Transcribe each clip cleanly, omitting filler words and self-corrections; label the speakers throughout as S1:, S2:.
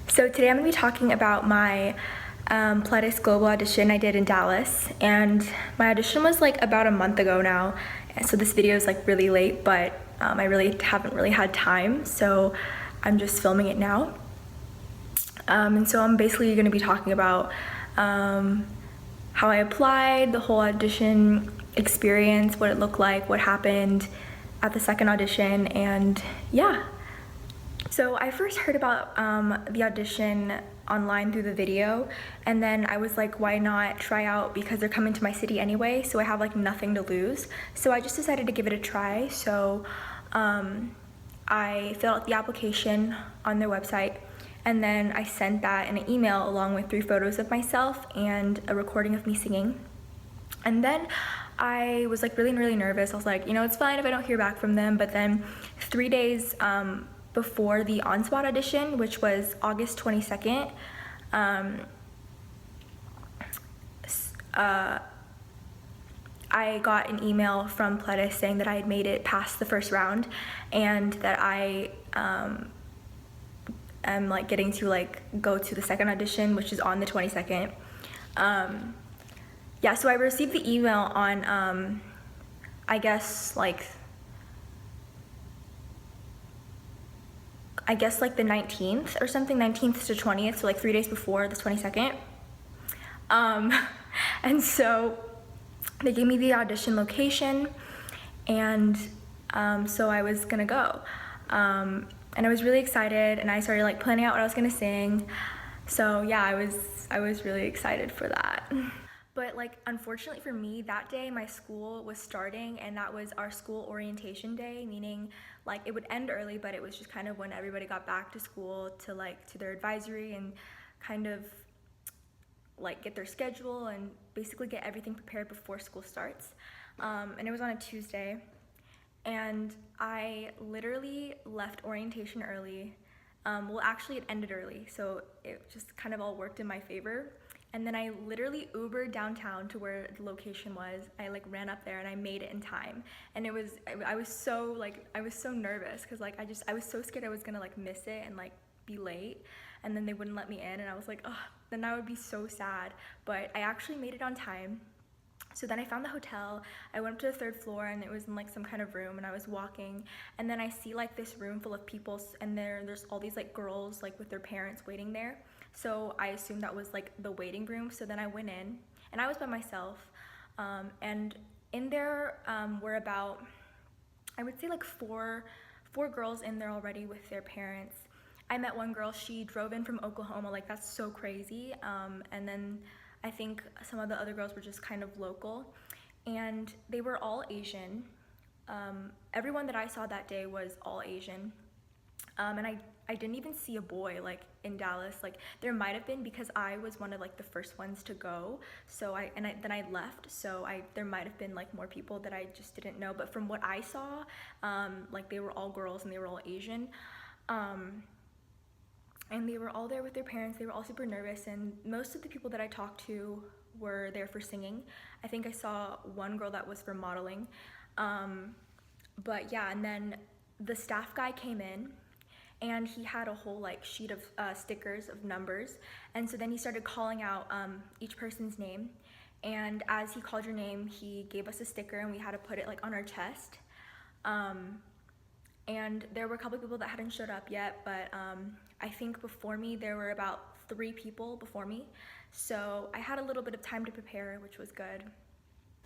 S1: So today I'm going to be talking about my Pledis global audition I did in Dallas, and my audition was like about a month ago now, so this video is like really late, but I really haven't had time, so I'm just filming it now. And so I'm basically going to be talking about how I applied, the whole audition experience, what it looked like, what happened at the second audition, and yeah. So I first heard about the audition online through the video, and then I was like, why not try out, because they're coming to my city anyway, so I have like nothing to lose. So I just decided to give it a try. So I filled out the application on their website, and then I sent that in an email along with 3 photos of myself and a recording of me singing. And then I was like really nervous. I was like, it's fine if I don't hear back from them. But then 3 days before the on-spot audition, which was August 22nd, I got an email from Pledis saying that I had made it past the first round and that I am like getting to like go to the second audition, which is on the 22nd. Yeah, so I received the email on I guess like the 19th or something, 19th to 20th, so like 3 days before the 22nd. And so they gave me the audition location, and so I was gonna go. And I was really excited, and I started like planning out what I was gonna sing. So yeah, I was really excited for that. But like, unfortunately for me, that day my school was starting, and that was our school orientation day, meaning like it would end early, but it was just kind of when everybody got back to school to their advisory and kind of like get their schedule and basically get everything prepared before school starts. And it was on a Tuesday, and I literally left orientation early. Well, actually it ended early, so it just kind of all worked in my favor. And then I literally Ubered downtown to where the location was. I like ran up there and I made it in time. And I was so nervous, because like I was so scared I was gonna like miss it and like be late, and then they wouldn't let me in, and I was like, oh, then I would be so sad. But I actually made it on time. So then I found the hotel. I went up to the 3rd floor, and it was in like some kind of room, and I was walking, and then I see like this room full of people, and there's all these like girls like with their parents waiting there. So I assumed that was like the waiting room. So then I went in, and I was by myself, and in there were about, I would say like four girls in there already with their parents. I met one girl, she drove in from Oklahoma, like that's so crazy. And then I think some of the other girls were just kind of local, and they were all Asian. Everyone that I saw that day was all Asian. And I didn't even see a boy like in Dallas. Like there might have been, because I was one of like the first ones to go. So then I left. So there might have been like more people that I just didn't know. But from what I saw, like they were all girls and they were all Asian. And they were all there with their parents. They were all super nervous, and most of the people that I talked to were there for singing. I think I saw one girl that was for modeling. But yeah, and then the staff guy came in, and he had a whole like sheet of stickers of numbers, and so then he started calling out each person's name, and as he called your name, he gave us a sticker, and we had to put it like on our chest. And there were a couple people that hadn't showed up yet, but I think before me there were about 3 people before me, so I had a little bit of time to prepare, which was good.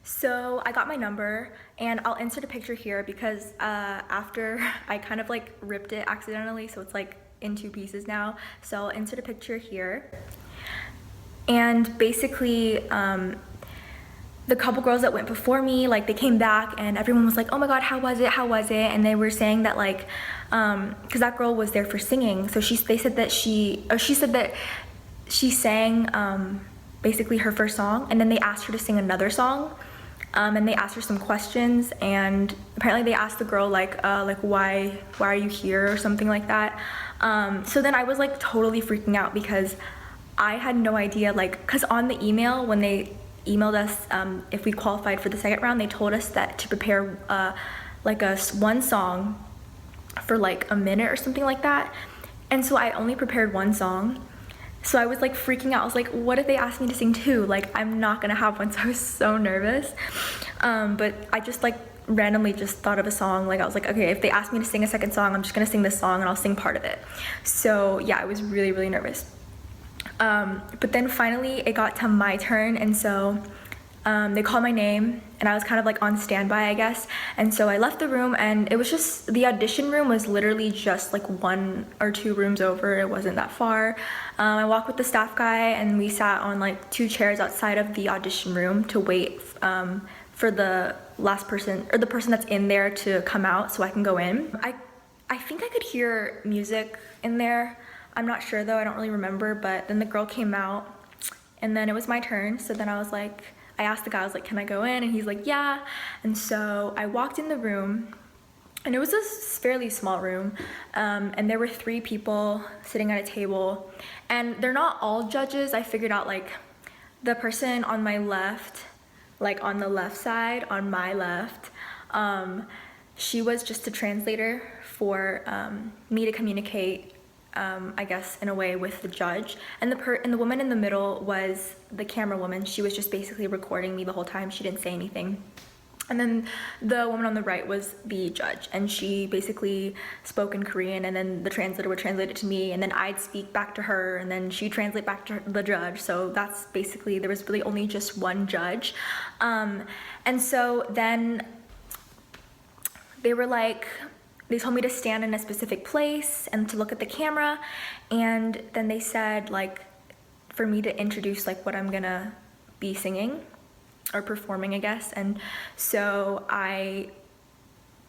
S1: So I got my number, and I'll insert a picture here because after I kind of like ripped it accidentally, so it's like in 2 pieces now. So I'll insert a picture here. And basically the couple girls that went before me, like they came back, and everyone was like, oh my god, how was it? And they were saying that like because that girl was there for singing, so she said that she sang basically her first song, and then they asked her to sing another song. And they asked her some questions, and apparently they asked the girl like why are you here or something like that. So then I was like totally freaking out, because I had no idea, like, because on the email, when they emailed us if we qualified for the second round, they told us that to prepare like one song for like a minute or something like that. And so I only prepared one song. So I was like freaking out. I was like, what if they asked me to sing two? Like, I'm not gonna have one. So I was so nervous. But I just like randomly just thought of a song. Like I was like, okay, if they ask me to sing a second song, I'm just gonna sing this song and I'll sing part of it. So yeah, I was really, really nervous. But then finally it got to my turn, and so they called my name and I was kind of like on standby, I guess. And so I left the room, and it was just, the audition room was literally just like 1 or 2 rooms over. It wasn't that far. I walked with the staff guy and we sat on like 2 chairs outside of the audition room to wait for the last person, or the person that's in there, to come out so I can go in. I think I could hear music in there. I'm not sure though, I don't really remember, but then the girl came out and then it was my turn. So then I was like, I asked the guy, I was like, can I go in? And he's like, yeah. And so I walked in the room, and it was a fairly small room, and there were 3 people sitting at a table, and they're not all judges. I figured out like the person on my left, like on the left side, on my left, she was just a translator for me to communicate, I guess, in a way with the judge. And the woman in the middle was the camera woman. She was just basically recording me the whole time. She didn't say anything. And then the woman on the right was the judge, and she basically spoke in Korean, and then the translator would translate it to me, and then I'd speak back to her, and then she'd translate back to the judge. So that's basically, there was really only just one judge. And so then they were like, they told me to stand in a specific place and to look at the camera, and then they said like for me to introduce like what I'm gonna be singing or performing, I guess. And so I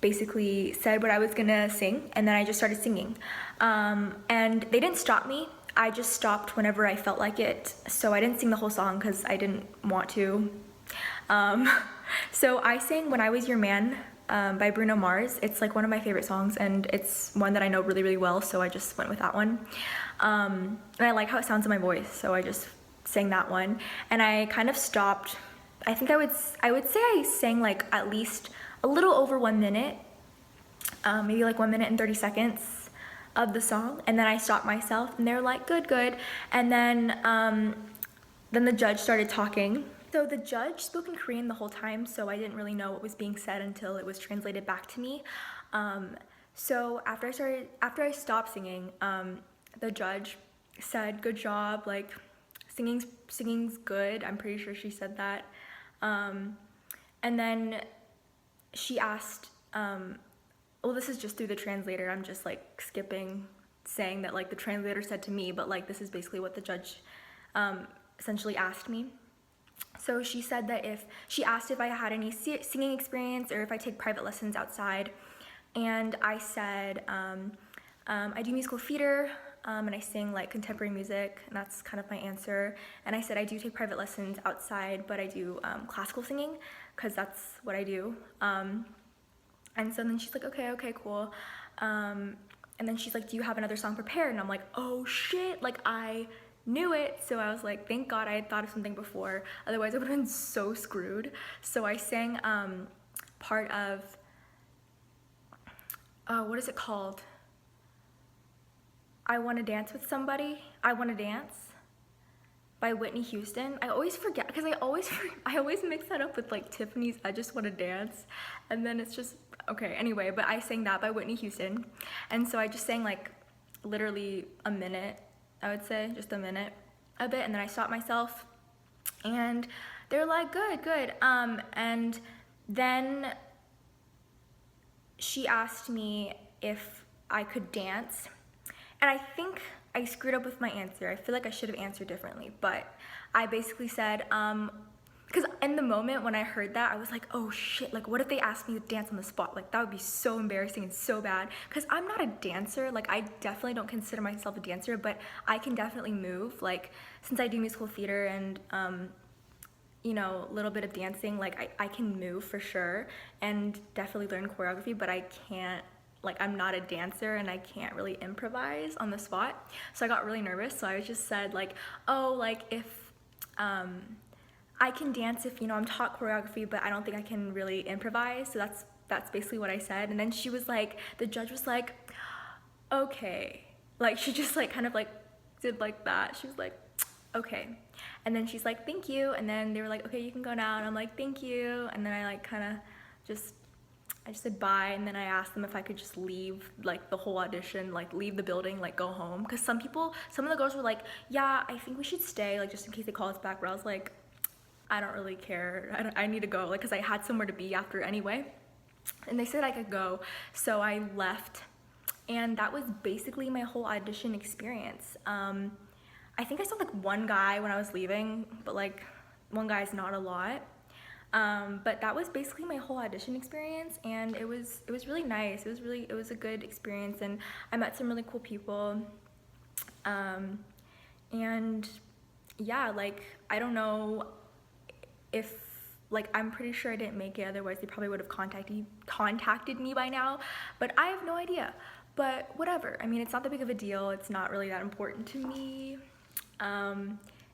S1: basically said what I was gonna sing, and then I just started singing. And they didn't stop me. I just stopped whenever I felt like it. So I didn't sing the whole song because I didn't want to. So I sang When I Was Your Man by Bruno Mars. It's like one of my favorite songs, and it's one that I know really, really well, so I just went with that one. And I like how it sounds in my voice, so I just sang that one. And I kind of stopped. I think I would say I sang like at least a little over 1 minute, maybe like 1 minute and 30 seconds of the song, and then I stopped myself, and they were like, good, good. And then the judge started talking. So the judge spoke in Korean the whole time, so I didn't really know what was being said until it was translated back to me. So after I stopped singing, the judge said, good job, like singing's good. I'm pretty sure she said that. And then she asked, well, this is just through the translator. I'm just like skipping saying that like the translator said to me, but like this is basically what the judge essentially asked me. So she said that she asked if I had any singing experience or if I take private lessons outside. And I said, I do musical theater, and I sing like contemporary music, and that's kind of my answer. And I said I do take private lessons outside, but I do classical singing, because that's what I do. And so then she's like, okay, cool. And then she's like, do you have another song prepared? And I'm like, oh shit, like I knew it. So I was like, thank God I had thought of something before, otherwise I would have been so screwed. So I sang part of, what is it called? I Want to Dance with Somebody. I Want to Dance by Whitney Houston. I always forget, because I always mix that up with like Tiffany's I Just Want to Dance, and then it's just, okay, anyway, but I sang that by Whitney Houston. And so I just sang like literally a minute, I would say, just a minute of it, and then I stopped myself, and they're like, good. And then she asked me if I could dance, and I think I screwed up with my answer. I feel like I should have answered differently, but I basically said, because in the moment when I heard that, I was like, oh shit, like what if they asked me to dance on the spot? Like that would be so embarrassing and so bad, because I'm not a dancer. Like I definitely don't consider myself a dancer, but I can definitely move. Like since I do musical theater and you know, a little bit of dancing, like I can move for sure and definitely learn choreography, but I can't, like I'm not a dancer and I can't really improvise on the spot. So I got really nervous. So I just said like, oh, like if I can dance if, you know, I'm taught choreography, but I don't think I can really improvise. So that's basically what I said. And then she was like, the judge was like, okay, Like she just like kind of like did like that. She was like, okay. And then she's like, thank you. And then they were like, okay, you can go now. And I'm like, thank you. And then I like kind of I just said bye. And then I asked them if I could just leave like the whole audition, like leave the building, like go home. Because some of the girls were like, yeah, I think we should stay, like just in case they call us back. But I was like, I don't really care. I need to go, like, because I had somewhere to be after anyway. And they said I could go. So I left. And that was basically my whole audition experience. I think I saw like one guy when I was leaving, but like one guy's not a lot. But that was basically my whole audition experience, and it was really nice. It was a good experience, and I met some really cool people. And yeah, like I don't know if like I'm pretty sure I didn't make it, otherwise they probably would have contacted me by now, but I have no idea. But whatever, I mean, it's not that big of a deal. It's not really that important to me.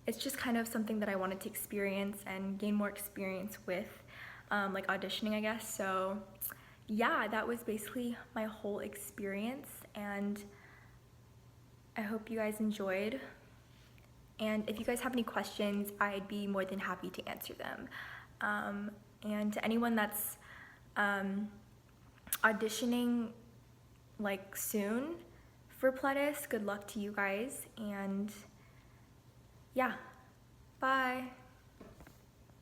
S1: It's just kind of something that I wanted to experience and gain more experience with, like auditioning, I guess. So yeah, that was basically my whole experience, and I hope you guys enjoyed. And if you guys have any questions, I'd be more than happy to answer them. And to anyone that's auditioning like soon for Pledis, good luck to you guys, and yeah, bye.